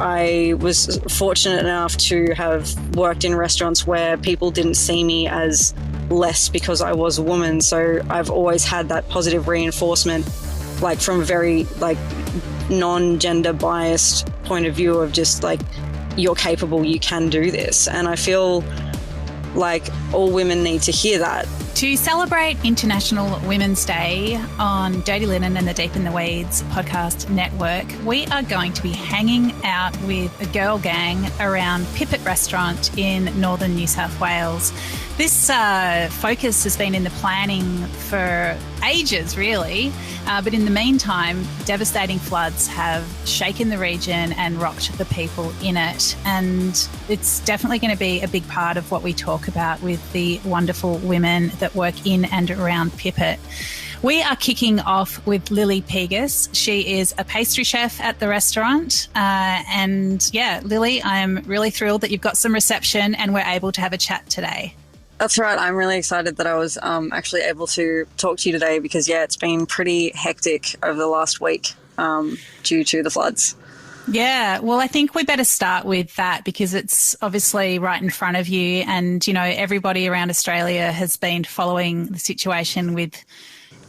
I was fortunate enough to have worked in restaurants where people didn't see me as less because I was a woman. So I've always had that positive reinforcement, like from a very like non-gender biased point of view of just like, you're capable, you can do this. And I feel like all women need to hear that. To celebrate International Women's Day on Dirty Linen and the Deep in the Weeds podcast network, we are going to be hanging out with a girl gang around Pipit Restaurant in northern New South Wales. This focus has been in the planning for ages, really. But in the meantime, devastating floods have shaken the region and rocked the people in it. And it's definitely going to be a big part of what we talk about with the wonderful women that work in and around Pipit. We are kicking off with Lily Pegus. She is a pastry chef at the restaurant. And yeah, Lily, I'm really thrilled that you've got some reception and we're able to have a chat today. That's right. I'm really excited that I was actually able to talk to you today because, yeah, it's been pretty hectic over the last week due to the floods. Yeah, well, I think we better start with that because it's obviously right in front of you and, you know, everybody around Australia has been following the situation with,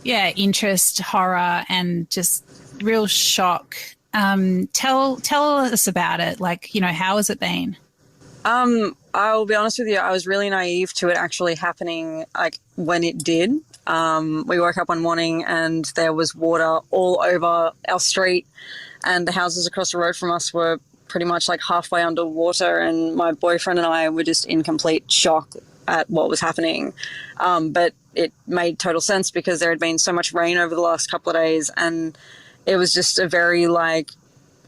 interest, horror and just real shock. Tell us about it. Like, you know, how has it been? I'll be honest with you, I was really naive to it actually happening like when it did. We woke up one morning and there was water all over our street and the houses across the road from us were pretty much like halfway underwater and my boyfriend and I were just in complete shock at what was happening. But it made total sense because there had been so much rain over the last couple of days and it was just a very like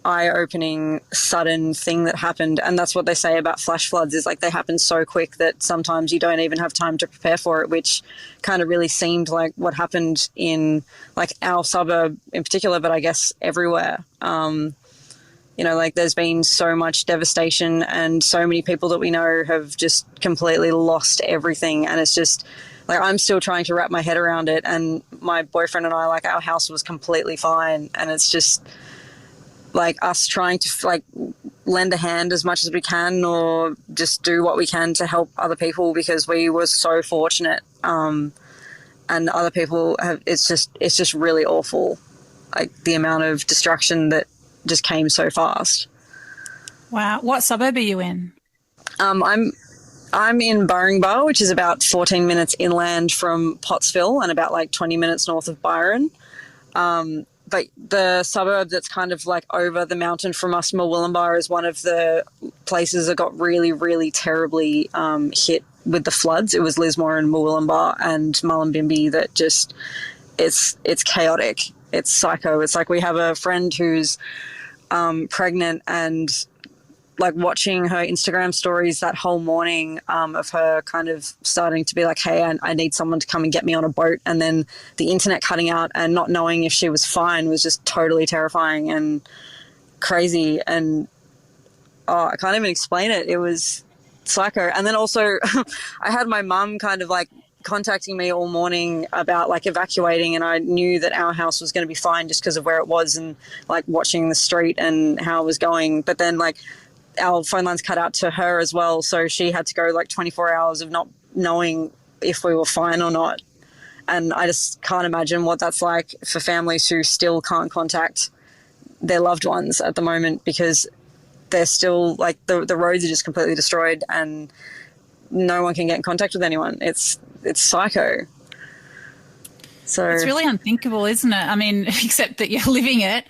eye-opening sudden thing that happened. And that's what they say about flash floods is like they happen so quick that sometimes you don't even have time to prepare for it, which kind of really seemed like what happened in like our suburb in particular, but I guess everywhere. You know, like there's been so much devastation and so many people that we know have just completely lost everything. And it's just like I'm still trying to wrap my head around it. And my boyfriend and I, like our house was completely fine. And it's just like us trying to like lend a hand as much as we can or just do what we can to help other people because we were so fortunate. And other people have, it's just really awful. Like the amount of destruction that just came so fast. Wow. What suburb are you in? I'm in Burringbar, which is about 14 minutes inland from Pottsville and about like 20 minutes north of Byron. But the suburb that's kind of like over the mountain from us, Murwillumbah, is one of the places that got really, really terribly hit with the floods. It was Lismore and Murwillumbah and Mullumbimby that just, it's chaotic. It's psycho. It's like we have a friend who's pregnant and like watching her Instagram stories that whole morning of her kind of starting to be like, hey, I need someone to come and get me on a boat. And then the internet cutting out and not knowing if she was fine was just totally terrifying and crazy. And I can't even explain it. It was psycho. And then also I had my mum kind of like contacting me all morning about like evacuating and I knew that our house was going to be fine just because of where it was and like watching the street and how it was going. But then like our phone lines cut out to her as well. So she had to go like 24 hours of not knowing if we were fine or not. And I just can't imagine what that's like for families who still can't contact their loved ones at the moment because they're still like the roads are just completely destroyed and no one can get in contact with anyone. It's psycho. So it's really unthinkable, isn't it? I mean, except that you're living it.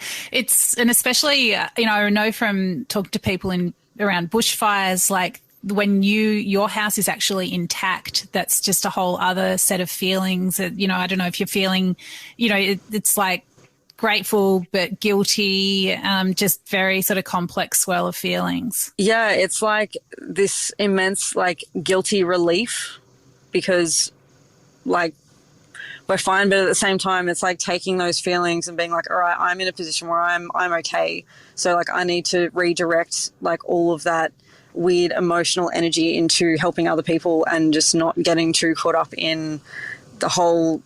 And especially, you know, I know from talking to people around bushfires, like when your house is actually intact, that's just a whole other set of feelings. You know, I don't know if you're feeling, you know, it's like grateful but guilty, just very sort of complex swirl of feelings. Yeah, it's like this immense like guilty relief because like we're fine, but at the same time it's like taking those feelings and being like, all right, I'm in a position where I'm okay, so like I need to redirect like all of that weird emotional energy into helping other people and just not getting too caught up in the whole,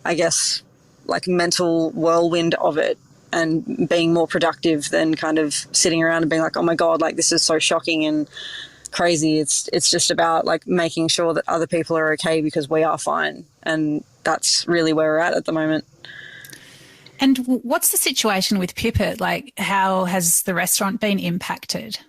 I guess, like mental whirlwind of it. and being more productive than kind of sitting around and being like, oh my God, like this is so shocking and crazy. It's just about like making sure that other people are okay because we are fine. And that's really where we're at the moment. And what's the situation with Pipit? Like, how has the restaurant been impacted?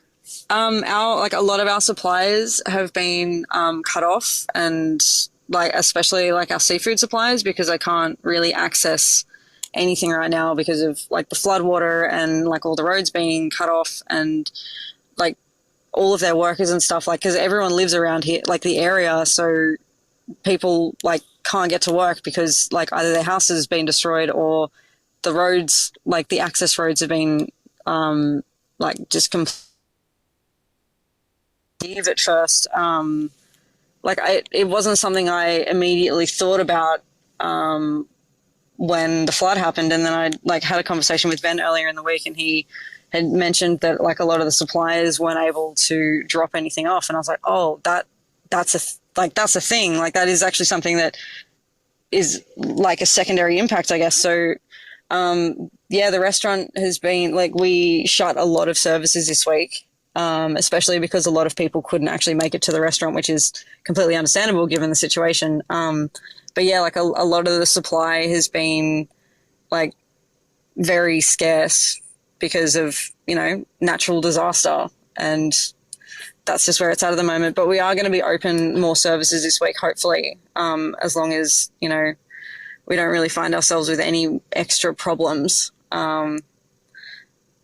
A lot of our suppliers have been cut off, and like especially like our seafood suppliers, because I can't really access anything right now because of like the floodwater and like all the roads being cut off, and like all of their workers and stuff, like because everyone lives around here, like the area, so people like can't get to work because like either their house has been destroyed or the roads, like the access roads, have been like just completely at first. It wasn't something I immediately thought about when the flood happened, and then I like had a conversation with Ben earlier in the week, and he had mentioned that like a lot of the suppliers weren't able to drop anything off, and I was like, oh, that's a thing. Like that is actually something that is like a secondary impact, I guess. So the restaurant has been like, we shut a lot of services this week, especially because a lot of people couldn't actually make it to the restaurant, which is completely understandable given the situation. But yeah, like a lot of the supply has been like very scarce because of, natural disaster, and that's just where it's at the moment. But we are going to be open more services this week, hopefully, as long as, we don't really find ourselves with any extra problems. But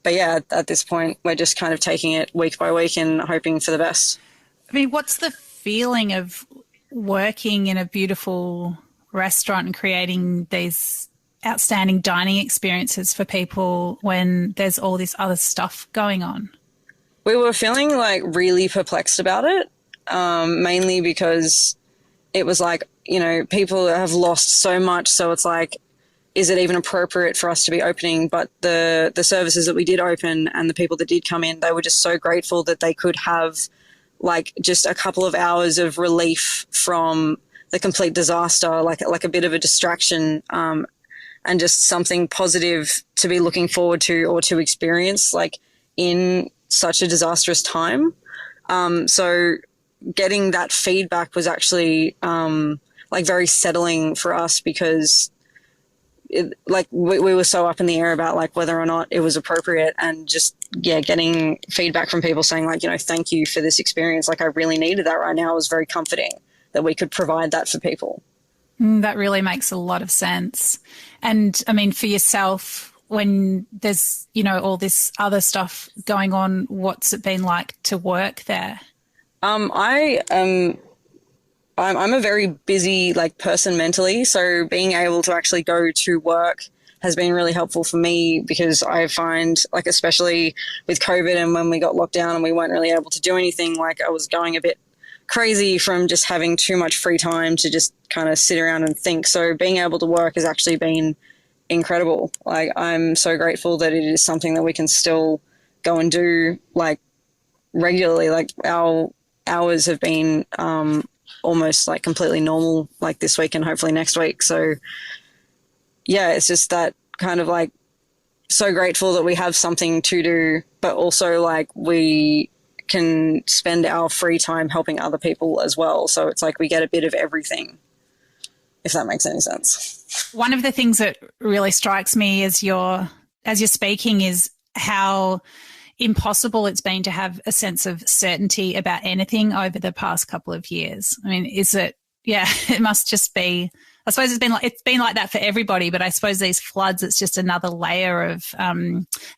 yeah, at this point, we're just kind of taking it week by week and hoping for the best. I mean, what's the feeling of working in a beautiful restaurant and creating these outstanding dining experiences for people when there's all this other stuff going on? We were feeling like really perplexed about it, mainly because it was like, people have lost so much. So it's like, is it even appropriate for us to be opening? But the services that we did open and the people that did come in, they were just so grateful that they could have like just a couple of hours of relief from the complete disaster, like a bit of a distraction, and just something positive to be looking forward to or to experience like in such a disastrous time. So getting that feedback was actually like very settling for us, because we were so up in the air about like whether or not it was appropriate, and just getting feedback from people saying like, thank you for this experience, like I really needed that right now, was very comforting that we could provide that for people. That really makes a lot of sense. And I mean, for yourself, when there's all this other stuff going on, what's it been like to work there? I'm a very busy like person mentally, so being able to actually go to work has been really helpful for me, because I find like, especially with COVID and when we got locked down and we weren't really able to do anything, like I was going a bit crazy from just having too much free time to just kind of sit around and think. So being able to work has actually been incredible. Like I'm so grateful that it is something that we can still go and do like regularly. Like our hours have been almost like completely normal, like this week and hopefully next week. So yeah, it's just that kind of like so grateful that we have something to do, but also like we can spend our free time helping other people as well. So it's like we get a bit of everything, if that makes any sense. One of the things that really strikes me as you're speaking is how impossible it's been to have a sense of certainty about anything over the past couple of years. I mean, it must just be, I suppose it's been like that for everybody, but I suppose these floods, it's just another layer of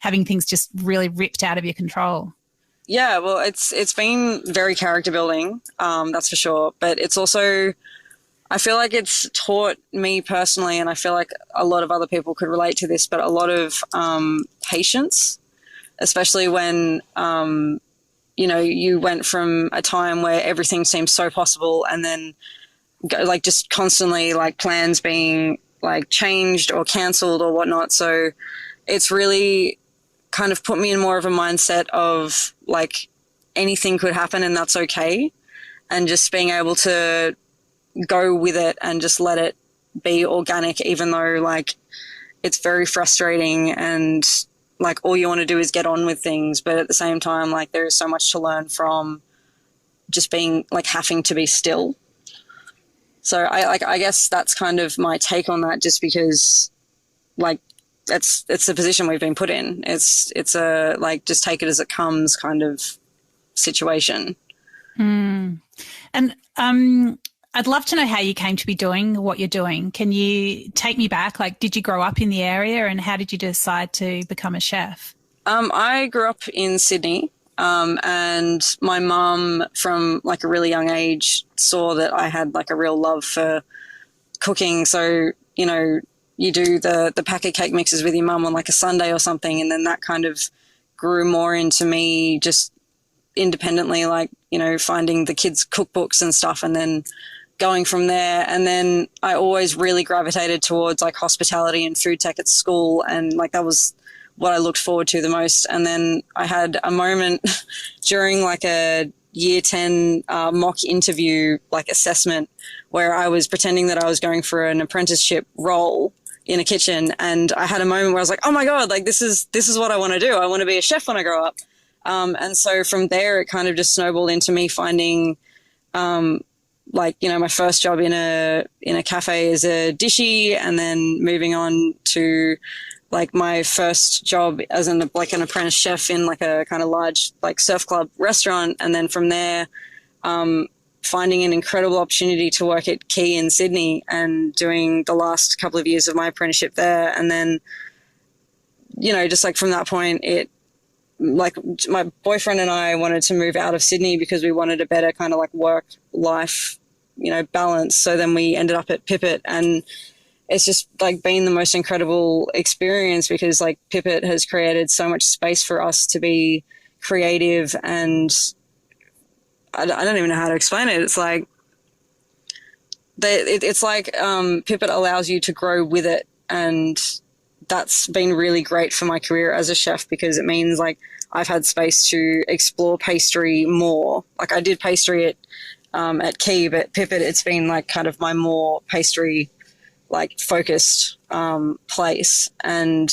having things just really ripped out of your control. Yeah, well, it's been very character building, that's for sure. But it's also, I feel like it's taught me personally, and I feel like a lot of other people could relate to this, but a lot of patience, especially when, you went from a time where everything seemed so possible, and then like just constantly like plans being like changed or cancelled or whatnot. So it's really kind of put me in more of a mindset of like anything could happen and that's okay, and just being able to go with it and just let it be organic, even though like it's very frustrating, and like all you want to do is get on with things. But at the same time, like there is so much to learn from just being like having to be still. So I guess that's kind of my take on that, just because like it's the position we've been put in. It's a like just take it as it comes kind of situation. And I'd love to know how you came to be doing what you're doing. Can you take me back? Like, did you grow up in the area, and how did you decide to become a chef? I grew up in Sydney, and my mum from like a really young age saw that I had like a real love for cooking. So, you know, you do the packet cake mixes with your mum on like a Sunday or something, and then that kind of grew more into me just independently, like, you know, finding the kids' cookbooks and stuff, and then going from there. And then I always really gravitated towards like hospitality and food tech at school, and like that was what I looked forward to the most. And then I had a moment during like a year 10 mock interview, like assessment, where I was pretending that I was going for an apprenticeship role in a kitchen. And I had a moment where I was like, oh my God, like this is what I want to do. I want to be a chef when I grow up. And so from there, it kind of just snowballed into me finding, like, you know, my first job in a cafe as a dishy, and then moving on to like my first job as an apprentice chef in like a kind of large like surf club restaurant. And then from there, finding an incredible opportunity to work at Key in Sydney and doing the last couple of years of my apprenticeship there. And then, you know, just like from that point, it, like my boyfriend and I wanted to move out of Sydney because we wanted a better kind of like work life, you know, balance. So then we ended up at Pipit, and it's just like been the most incredible experience because like Pipit has created so much space for us to be creative, and I don't even know how to explain it. It's like Pipit allows you to grow with it, and that's been really great for my career as a chef because it means like I've had space to explore pastry more. Like I did pastry at Key, but Pipit, it's been like kind of my more pastry like focused place, and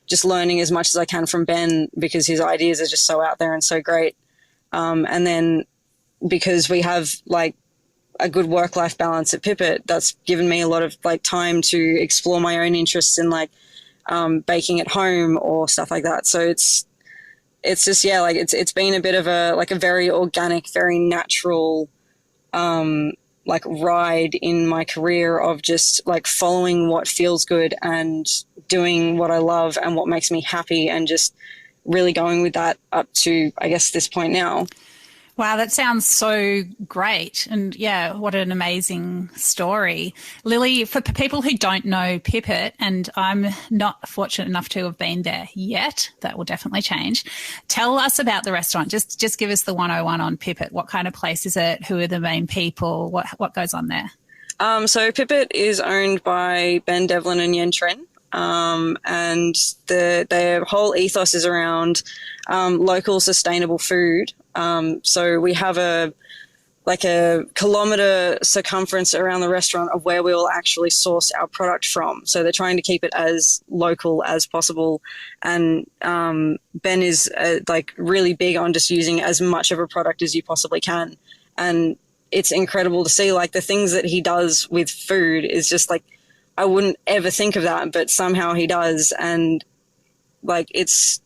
just learning as much as I can from Ben because his ideas are just so out there and so great. And then because we have like a good work-life balance at Pipit, that's given me a lot of like time to explore my own interests in like baking at home or stuff like that. So it's just, yeah, like it's been a bit of a very organic, very natural like ride in my career of just like following what feels good and doing what I love and what makes me happy, and just really going with that up to, I guess, this point now. Wow, that sounds so great. And yeah, what an amazing story. Lily, for people who don't know Pipit, and I'm not fortunate enough to have been there yet, that will definitely change. Tell us about the restaurant. Just give us the 101 on Pipit. What kind of place is it? Who are the main people? What goes on there? So Pipit is owned by Ben Devlin and Yen Tren. And their whole ethos is around local sustainable food. So we have a kilometre circumference around the restaurant of where we will actually source our product from. So they're trying to keep it as local as possible. And Ben is like really big on just using as much of a product as you possibly can. And it's incredible to see like the things that he does with food is just like, I wouldn't ever think of that, but somehow he does. And like, it's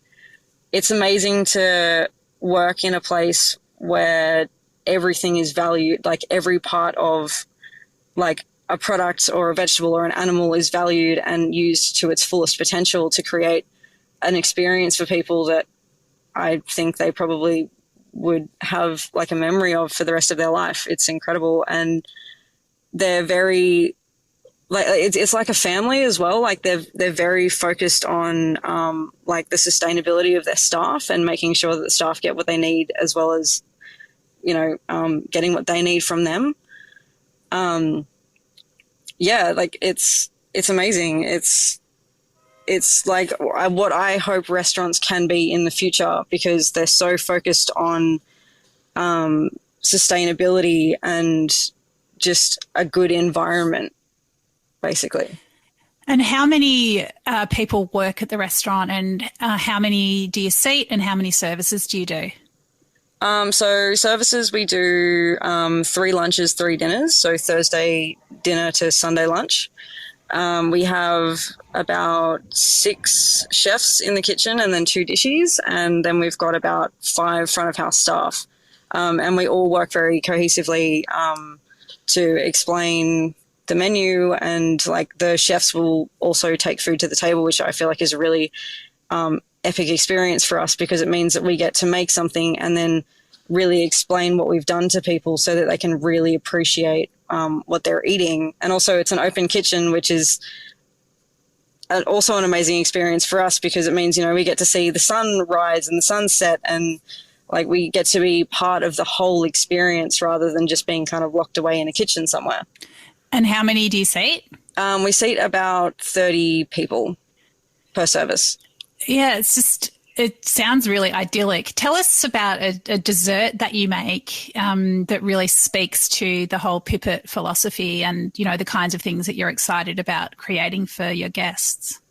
amazing to work in a place where everything is valued, like every part of like a product or a vegetable or an animal is valued and used to its fullest potential to create an experience for people that I think they probably would have like a memory of for the rest of their life. It's incredible. And they're very, like it's like a family as well. Like they're very focused on like the sustainability of their staff and making sure that the staff get what they need, as well as, you know, getting what they need from them. Yeah, like it's amazing. It's like what I hope restaurants can be in the future, because they're so focused on sustainability and just a good environment, basically. And how many people work at the restaurant, and how many do you seat, and how many services do you do? So services, we do 3 lunches, 3 dinners. So Thursday dinner to Sunday lunch. We have about 6 chefs in the kitchen and then 2 dishes. And then we've got about 5 front of house staff. And we all work very cohesively to explain the menu, and like the chefs will also take food to the table, which I feel like is a really epic experience for us, because it means that we get to make something and then really explain what we've done to people so that they can really appreciate what they're eating. And also it's an open kitchen, which is also an amazing experience for us, because it means, we get to see the sun rise and the sunset, and like we get to be part of the whole experience rather than just being kind of locked away in a kitchen somewhere. And how many do you seat? We seat about 30 people per service. Yeah, it sounds really idyllic. Tell us about a dessert that you make that really speaks to the whole Pipit philosophy and, the kinds of things that you're excited about creating for your guests.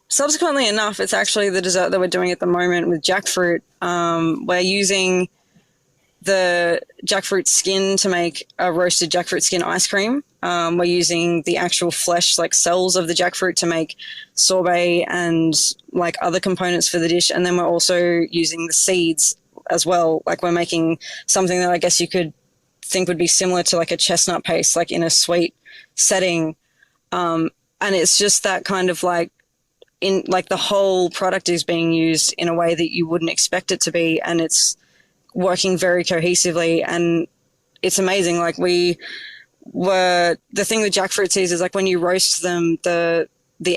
Subsequently enough, it's actually the dessert that we're doing at the moment with jackfruit. We're using the jackfruit skin to make a roasted jackfruit skin ice cream. We're using the actual flesh, like cells of the jackfruit, to make sorbet and like other components for the dish. And then we're also using the seeds as well. Like we're making something that I guess you could think would be similar to like a chestnut paste, like in a sweet setting. And it's just that kind of like, in like the whole product is being used in a way that you wouldn't expect it to be. And it's working very cohesively, and it's amazing. Like the thing with jackfruit seeds is like when you roast them, the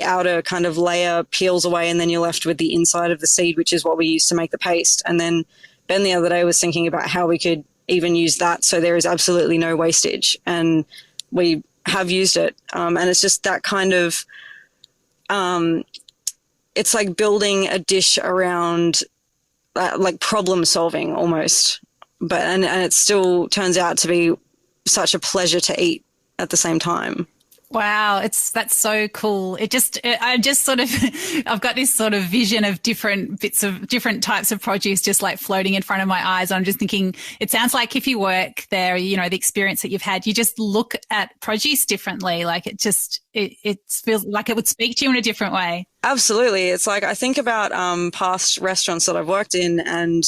outer kind of layer peels away, and then you're left with the inside of the seed, which is what we use to make the paste. And then Ben the other day was thinking about how we could even use that so there is absolutely no wastage, and we have used it. And it's just that kind of it's like building a dish around like problem solving almost, but and it still turns out to be such a pleasure to eat at the same time. Wow, that's so cool. I've got this sort of vision of different bits of different types of produce just like floating in front of my eyes. I'm just thinking, it sounds like if you work there, the experience that you've had, you just look at produce differently. Like it feels like it would speak to you in a different way. Absolutely. It's like I think about past restaurants that I've worked in, and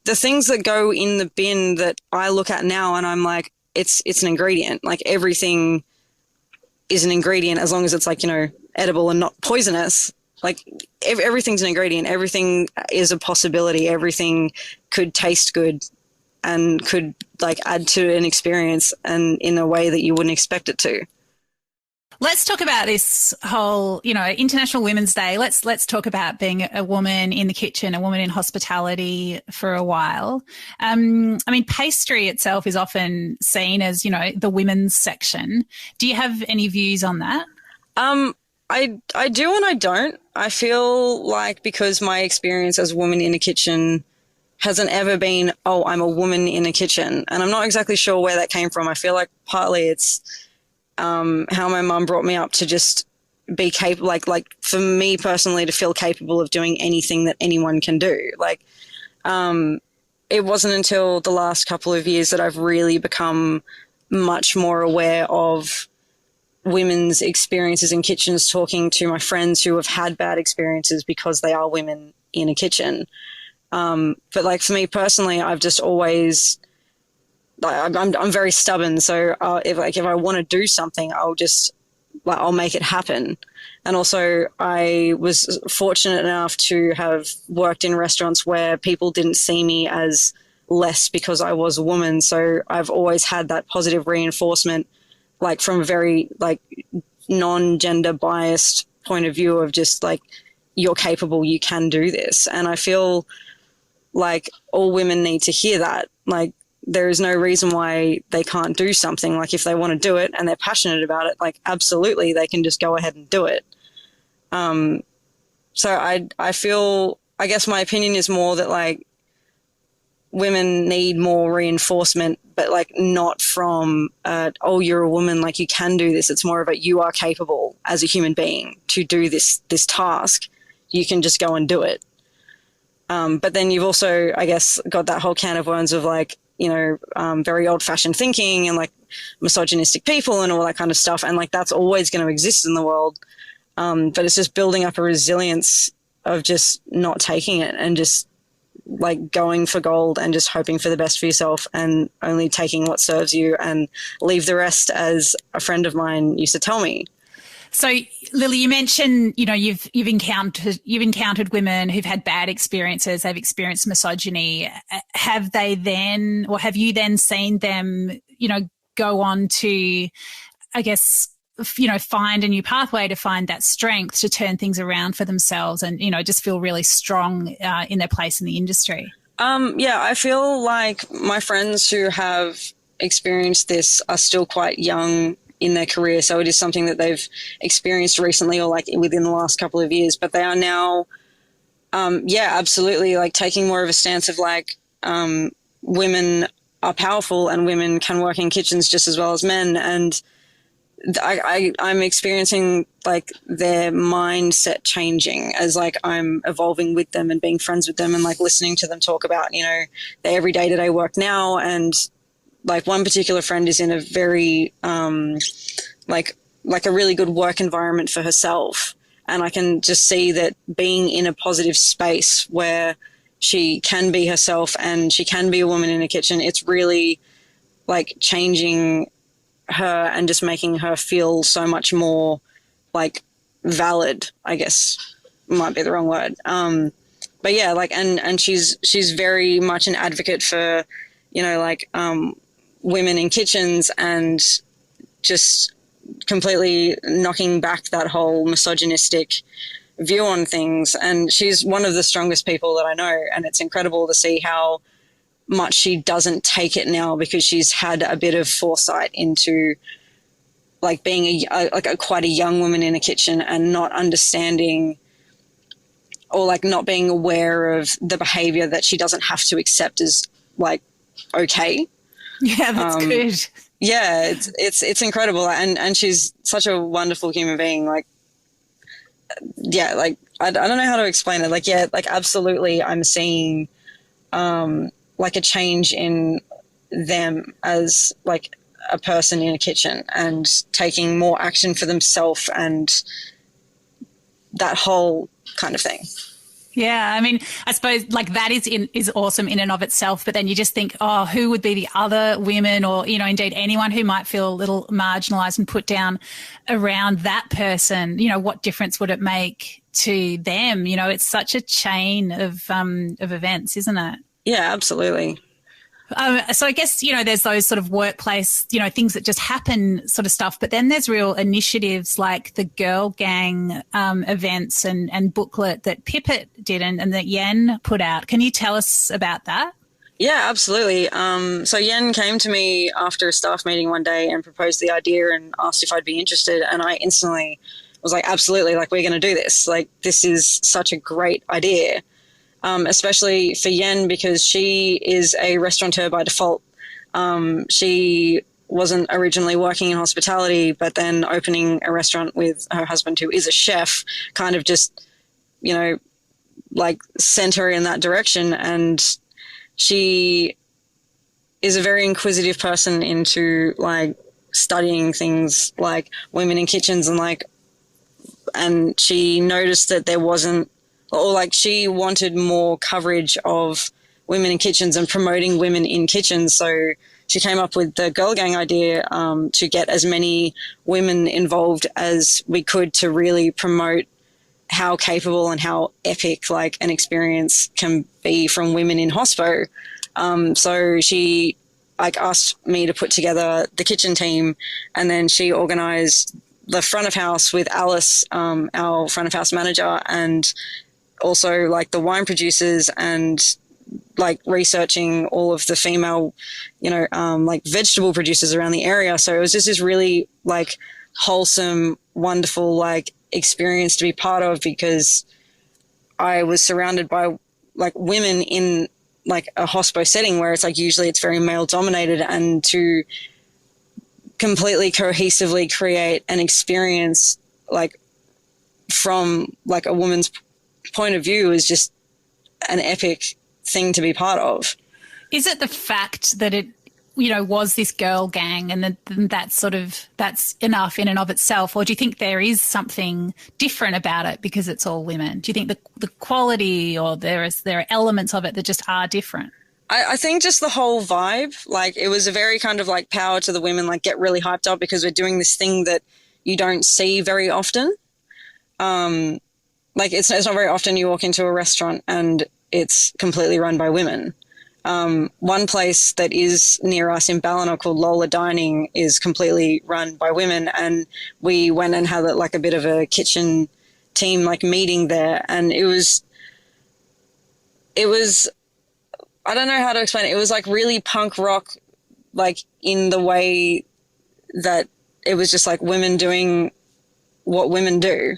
the things that go in the bin that I look at now and I'm like, it's an ingredient. Like everything is an ingredient as long as it's like, edible and not poisonous. Like everything's an ingredient. Everything is a possibility. Everything could taste good and could like add to an experience and in a way that you wouldn't expect it to. Let's talk about this whole, International Women's Day. Let's talk about being a woman in the kitchen, a woman in hospitality for a while. Pastry itself is often seen as, the women's section. Do you have any views on that? I do and I don't. I feel like because my experience as a woman in a kitchen hasn't ever been, oh, I'm a woman in a kitchen. And I'm not exactly sure where that came from. I feel like partly it's how my mum brought me up to just be capable, like for me personally to feel capable of doing anything that anyone can do. Like, it wasn't until the last couple of years that I've really become much more aware of women's experiences in kitchens, talking to my friends who have had bad experiences because they are women in a kitchen. But like for me personally, I've just always, I'm very stubborn. So if I want to do something, I'll make it happen. And also I was fortunate enough to have worked in restaurants where people didn't see me as less because I was a woman. So I've always had that positive reinforcement, like from a very like non-gender biased point of view of just like, you're capable, you can do this. And I feel like all women need to hear that. Like, there is no reason why they can't do something. Like if they want to do it and they're passionate about it, like absolutely they can just go ahead and do it. So I feel, I guess my opinion is more that like women need more reinforcement, but like not from, oh, you're a woman, like you can do this. It's more of a, you are capable as a human being to do this task. You can just go and do it. But then you've also, I guess, got that whole can of worms of like, very old fashioned thinking and like misogynistic people and all that kind of stuff. And like, that's always going to exist in the world. But it's just building up a resilience of just not taking it and just like going for gold and just hoping for the best for yourself and only taking what serves you and leave the rest, as a friend of mine used to tell me. So, Lily, you mentioned, you've encountered women who've had bad experiences. They've experienced misogyny. Have you then seen them, go on to, I guess, find a new pathway to find that strength to turn things around for themselves and, just feel really strong in their place in the industry? Yeah, I feel like my friends who have experienced this are still quite young in their career. So it is something that they've experienced recently or like within the last couple of years, but they are now, absolutely like taking more of a stance of like, women are powerful and women can work in kitchens just as well as men. And I'm experiencing like their mindset changing as like I'm evolving with them and being friends with them and like listening to them talk about, their every day-to-day work now. And like one particular friend is in a very, like a really good work environment for herself. And I can just see that being in a positive space where she can be herself and she can be a woman in a kitchen, it's really like changing her and just making her feel so much more like valid, I guess might be the wrong word. But yeah, like, and she's very much an advocate for, women in kitchens and just completely knocking back that whole misogynistic view on things. And she's one of the strongest people that I know. And it's incredible to see how much she doesn't take it now because she's had a bit of foresight into like being quite a young woman in a kitchen and not understanding or like not being aware of the behavior that she doesn't have to accept as like okay. Yeah, that's good. Yeah, it's incredible, and she's such a wonderful human being. Like, yeah, like I don't know how to explain it. Like, yeah, like absolutely, I'm seeing like a change in them as like a person in a kitchen and taking more action for themselves and that whole kind of thing. Yeah, I mean, I suppose like that is awesome in and of itself, but then you just think, oh, who would be the other women or, indeed anyone who might feel a little marginalised and put down around that person, what difference would it make to them? It's such a chain of events, isn't it? Yeah, absolutely. So I guess, there's those sort of workplace, things that just happen sort of stuff. But then there's real initiatives like the Girl Gang events and booklet that Pipit did and that Yen put out. Can you tell us about that? Yeah, absolutely. So Yen came to me after a staff meeting one day and proposed the idea and asked if I'd be interested. And I instantly was like, absolutely, like we're going to do this. Like this is such a great idea. Especially for Yen because she is a restaurateur by default. She wasn't originally working in hospitality, but then opening a restaurant with her husband, who is a chef, kind of just, like sent her in that direction. And she is a very inquisitive person into like studying things like women in kitchens and she noticed that there wasn't, or like she wanted more coverage of women in kitchens and promoting women in kitchens. So she came up with the Girl Gang idea to get as many women involved as we could to really promote how capable and how epic like an experience can be from women in hospo. So she like asked me to put together the kitchen team, and then she organized the front of house with Alice, our front of house manager, and also like the wine producers and like researching all of the female, like vegetable producers around the area. So it was just this really like wholesome, wonderful like experience to be part of because I was surrounded by like women in like a hospo setting where it's like usually it's very male dominated, and to completely cohesively create an experience like from like a woman's point of view is just an epic thing to be part of. Is it the fact that it, was this girl gang and that's enough in and of itself? Or do you think there is something different about it because it's all women? Do you think the quality or there are elements of it that just are different? I think just the whole vibe, like it was a very kind of like power to the women, like get really hyped up because we're doing this thing that you don't see very often. Like it's not very often you walk into a restaurant and it's completely run by women. One place that is near us in Ballina called Lola Dining is completely run by women, and we went and had like a bit of a kitchen team like meeting there, and it was I don't know how to explain it. It was like really punk rock, like in the way that it was just like women doing what women do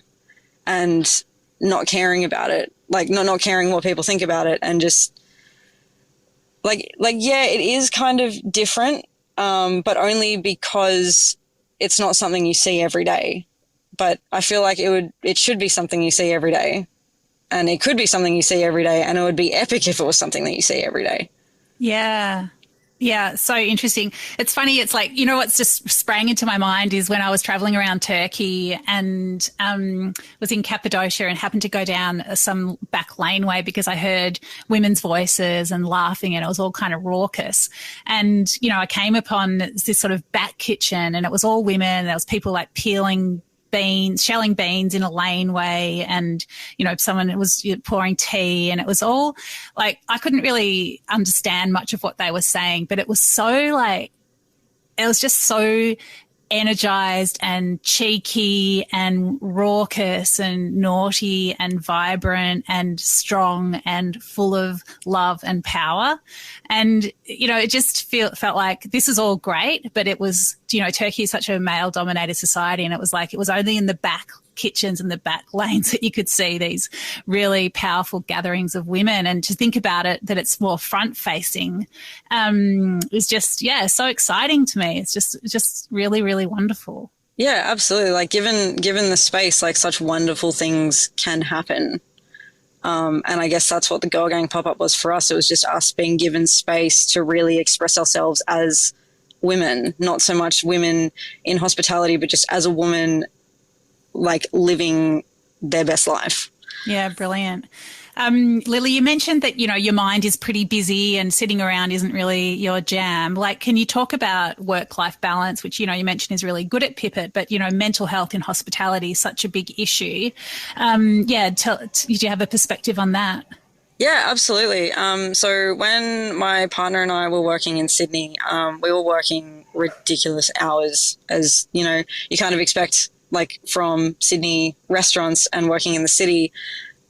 and not caring about it, like not caring what people think about it, and just like yeah, it is kind of different, but only because it's not something you see every day. But I feel like it should be something you see every day. And it could be something you see every day, and it would be epic if it was something that you see every day. Yeah. Yeah, so interesting. It's funny. It's like, what's just sprang into my mind is when I was traveling around Turkey and was in Cappadocia and happened to go down some back laneway because I heard women's voices and laughing, and it was all kind of raucous. And, I came upon this sort of back kitchen, and it was all women. There was people like shelling beans in a laneway, and someone was pouring tea, and it was all like I couldn't really understand much of what they were saying, but it was just so energized and cheeky and raucous and naughty and vibrant and strong and full of love and power. And, it just felt like this is all great, but it was, Turkey is such a male dominated society. And it was like, it was only in the back kitchens and the back lanes that you could see these really powerful gatherings of women. And to think about it, that it's more front facing, is just, so exciting to me. It's just really, really wonderful. Yeah, absolutely. Like given the space, like such wonderful things can happen. And I guess that's what the Girl Gang pop-up was for us. It was just us being given space to really express ourselves as women, not so much women in hospitality, but just as a woman, like living their best life. Yeah, brilliant. Lily, you mentioned that, your mind is pretty busy and sitting around isn't really your jam. Like, can you talk about work-life balance, which, you mentioned is really good at Pipit, but, mental health in hospitality is such a big issue. Did you have a perspective on that? Yeah, absolutely. So when my partner and I were working in Sydney, we were working ridiculous hours, as, you kind of expect, like from Sydney restaurants and working in the city.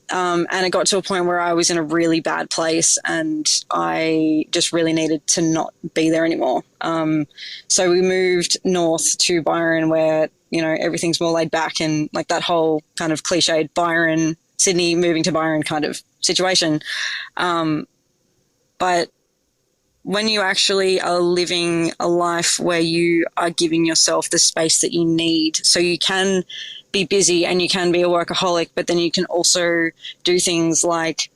And it got to a point where I was in a really bad place and I just really needed to not be there anymore. So we moved north to Byron where, everything's more laid back and like that whole kind of cliched Byron, Sydney moving to Byron kind of situation. But when you actually are living a life where you are giving yourself the space that you need, so you can be busy and you can be a workaholic, but then you can also do things like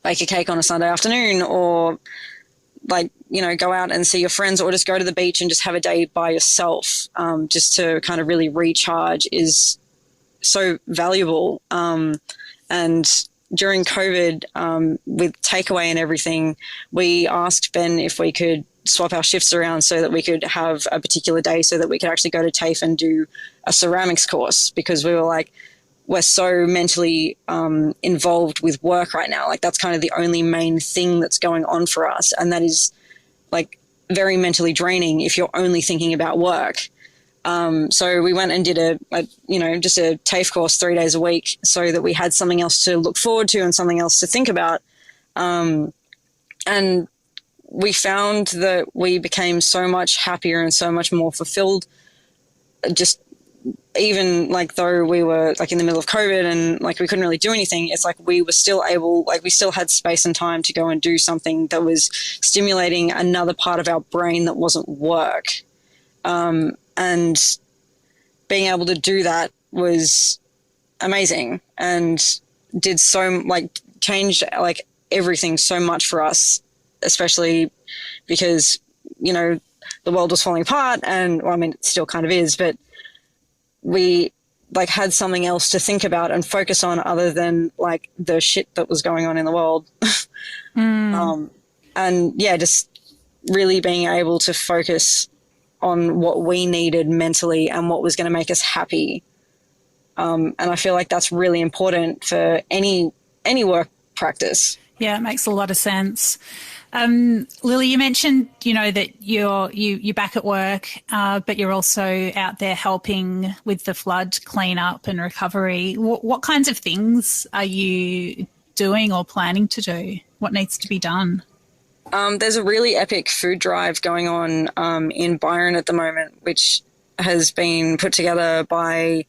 bake a cake on a Sunday afternoon, or like, go out and see your friends, or just go to the beach and just have a day by yourself, just to kind of really recharge, is so valuable. And during COVID, with takeaway and everything, we asked Ben if we could swap our shifts around so that we could have a particular day so that we could actually go to TAFE and do a ceramics course, because we were like, we're so mentally involved with work right now. Like that's kind of the only main thing that's going on for us. And that is like very mentally draining if you're only thinking about work. So we went and did just a TAFE course 3 days a week so that we had something else to look forward to and something else to think about. And we found that we became so much happier and so much more fulfilled just even like though we were like in the middle of COVID and like we couldn't really do anything, it's like we were still able, like we still had space and time to go and do something that was stimulating another part of our brain that wasn't work. And being able to do that was amazing and did so like changed like everything so much for us, especially because, you know, the world was falling apart and, well, I mean, it still kind of is, but we like had something else to think about and focus on other than like the shit that was going on in the world. And yeah, just really being able to focus on what we needed mentally and what was going to make us happy. And I feel like that's really important for any work practice. Yeah, it makes a lot of sense. Lily, you mentioned, you know, that you're back at work, but you're also out there helping with the flood cleanup and recovery. What kinds of things are you doing or planning to do? What needs to be done? There's a really epic food drive going on in Byron at the moment, which has been put together by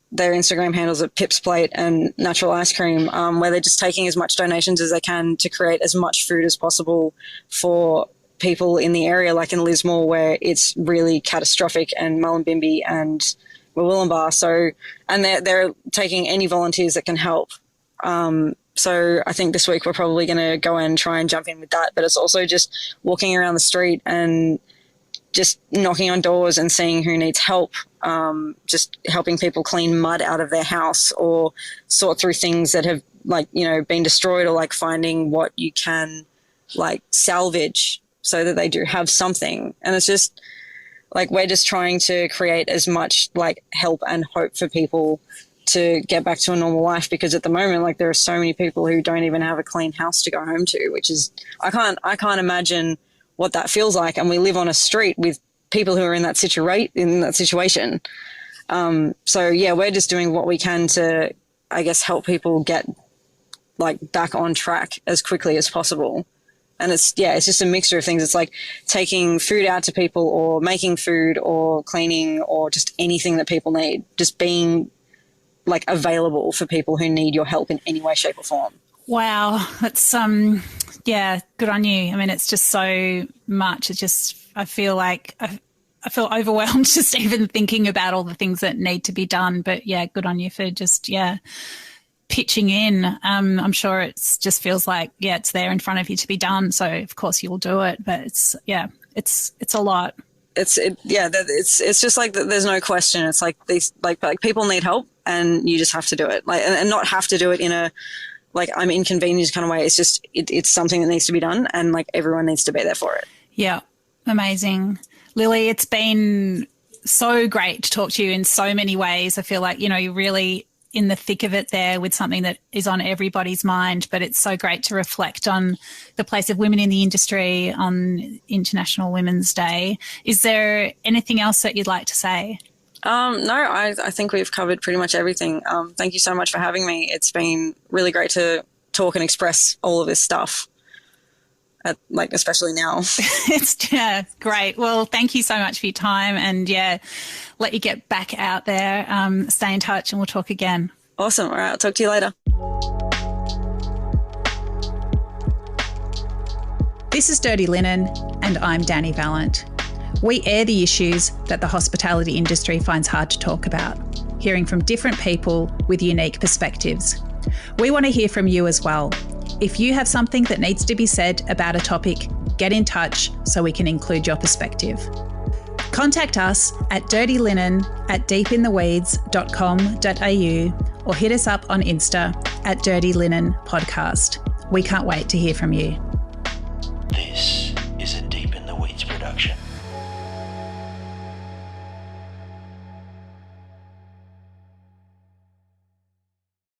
their Instagram handles at Pip's Plate and Natural Ice Cream, where they're just taking as much donations as they can to create as much food as possible for people in the area, like in Lismore, where it's really catastrophic, and Mullumbimby and Willumbar. So, and they're taking any volunteers that can help. So I think this week we're probably going to go and try and jump in with that. But it's also just walking around the street and just knocking on doors and seeing who needs help, just helping people clean mud out of their house or sort through things that have, like, you know, been destroyed, or like finding what you can like salvage so that they do have something. And it's just like we're just trying to create as much like help and hope for people to get back to a normal life, because at the moment, like, there are so many people who don't even have a clean house to go home to, which is, I can't imagine what that feels like. And we live on a street with people who are in that situation. So yeah, we're just doing what we can to, I guess, help people get like back on track as quickly as possible. And it's just a mixture of things. It's like taking food out to people, or making food, or cleaning, or just anything that people need, just being like available for people who need your help in any way, shape or form. Wow. That's, yeah, good on you. I mean, it's just so much. It's just, I feel overwhelmed just even thinking about all the things that need to be done. But yeah, good on you for just, pitching in. I'm sure it's just feels like, it's there in front of you to be done. So of course you'll do it, but it's a lot. It's just like, there's no question. It's like these, like people need help, and you just have to do it, like, and not have to do it in a, like, I'm inconvenienced kind of way. It's just, it's something that needs to be done, and like everyone needs to be there for it. Yeah. Amazing. Lily, it's been so great to talk to you in so many ways. I feel like, you know, you're really in the thick of it there with something that is on everybody's mind, but it's so great to reflect on the place of women in the industry on International Women's Day. Is there anything else that you'd like to say? No, I think we've covered pretty much everything. Thank you so much for having me. It's been really great to talk and express all of this stuff, especially now. It's great. Well, thank you so much for your time, and let you get back out there. Stay in touch and we'll talk again. Awesome. All right. I'll talk to you later. This is Dirty Linen, and I'm Dani Valent. We air the issues that the hospitality industry finds hard to talk about, hearing from different people with unique perspectives. We want to hear from you as well. If you have something that needs to be said about a topic, get in touch so we can include your perspective. Contact us at dirtylinen@deepintheweeds.com.au or hit us up on Insta at Dirty Linen Podcast. We can't wait to hear from you.